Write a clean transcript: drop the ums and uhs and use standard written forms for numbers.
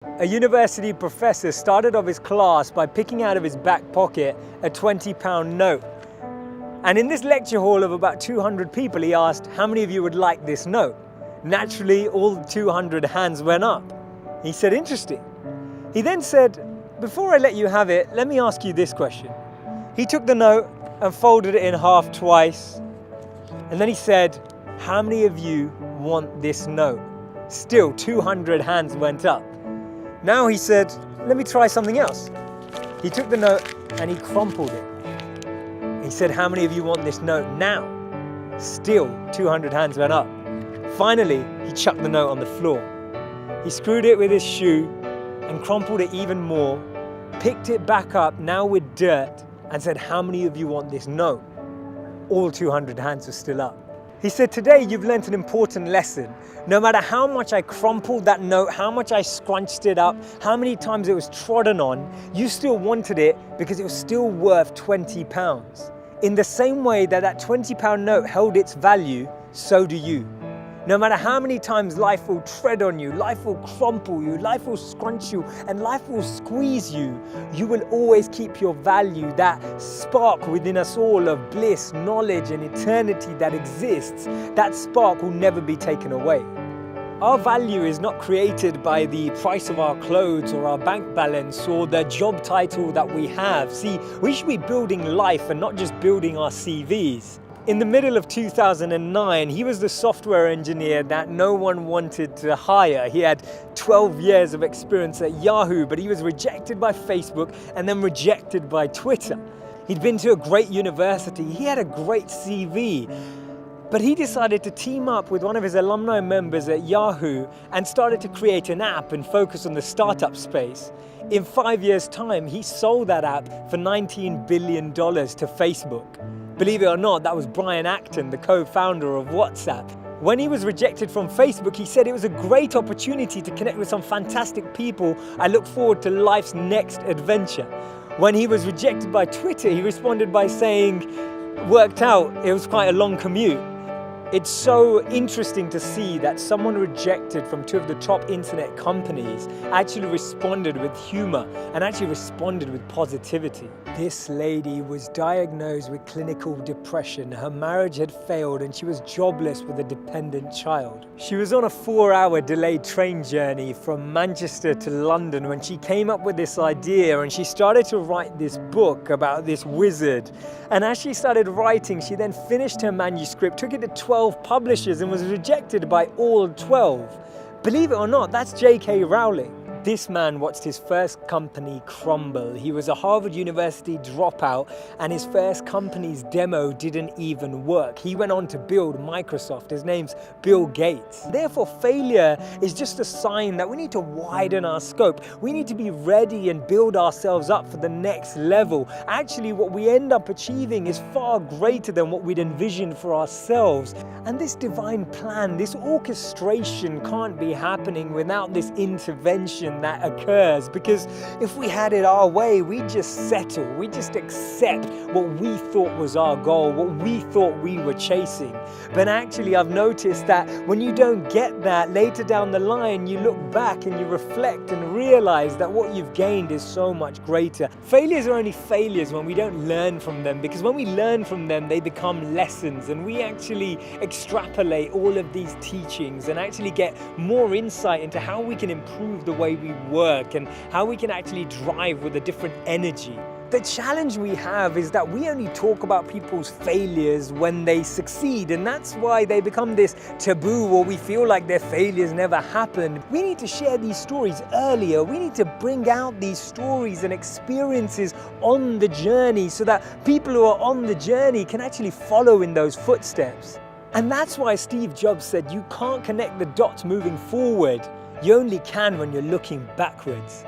A university professor started off his class by picking out of his back pocket a £20 note. And in this lecture hall of about 200 people, he asked, how many of you would like this note? Naturally, all 200 hands went up. He said, interesting. He then said, before I let you have it, let me ask you this question. He took the note and folded it in half twice. And then he said, how many of you want this note? Still, 200 hands went up. Now he said, let me try something else. He took the note and he crumpled it. He said, how many of you want this note now? Still, 200 hands went up. Finally, he chucked the note on the floor. He screwed it with his shoe and crumpled it even more, picked it back up, now with dirt, and said, how many of you want this note? All 200 hands were still up. He said, today you've learnt an important lesson. No matter how much I crumpled that note, how much I scrunched it up, how many times it was trodden on, you still wanted it because it was still worth £20. In the same way that that £20 note held its value, so do you. No matter how many times life will tread on you, life will crumple you, life will scrunch you, and life will squeeze you, you will always keep your value, that spark within us all of bliss, knowledge, and eternity that exists. That spark will never be taken away. Our value is not created by the price of our clothes or our bank balance or the job title that we have. See, we should be building life and not just building our CVs. In the middle of 2009, he was the software engineer that no one wanted to hire. He had 12 years of experience at Yahoo, but he was rejected by Facebook and then rejected by Twitter. He'd been to a great university. He had a great CV. But he decided to team up with one of his alumni members at Yahoo and started to create an app and focus on the startup space. In 5 years' time, he sold that app for $19 billion to Facebook. Believe it or not, that was Brian Acton, the co-founder of WhatsApp. When he was rejected from Facebook, he said it was a great opportunity to connect with some fantastic people. I look forward to life's next adventure. When he was rejected by Twitter, he responded by saying, worked out, it was quite a long commute. It's so interesting to see that someone rejected from two of the top internet companies actually responded with humor and actually responded with positivity. This lady was diagnosed with clinical depression. Her marriage had failed and she was jobless with a dependent child. She was on a 4-hour delayed train journey from Manchester to London when she came up with this idea, and she started to write this book about this wizard. And as she started writing, she then finished her manuscript, took it to 12 publishers and was rejected by all 12. Believe it or not, that's J.K. Rowling. This man watched his first company crumble. He was a Harvard University dropout and his first company's demo didn't even work. He went on to build Microsoft. His name's Bill Gates. Therefore, failure is just a sign that we need to widen our scope. We need to be ready and build ourselves up for the next level. Actually, what we end up achieving is far greater than what we'd envisioned for ourselves. And this divine plan, this orchestration can't be happening without this intervention that occurs, because if we had it our way, we'd just settle, we'd just accept what we thought was our goal, what we thought we were chasing. But actually, I've noticed that when you don't get that, later down the line, you look back and you reflect and realize that what you've gained is so much greater. Failures are only failures when we don't learn from them, because when we learn from them, they become lessons, and we actually extrapolate all of these teachings and actually get more insight into how we can improve the way we work and how we can actually drive with a different energy. The challenge we have is that we only talk about people's failures when they succeed, and that's why they become this taboo, or we feel like their failures never happened. We need to share these stories earlier. We need to bring out these stories and experiences on the journey so that people who are on the journey can actually follow in those footsteps. And that's why Steve Jobs said you can't connect the dots moving forward. You only can when you're looking backwards.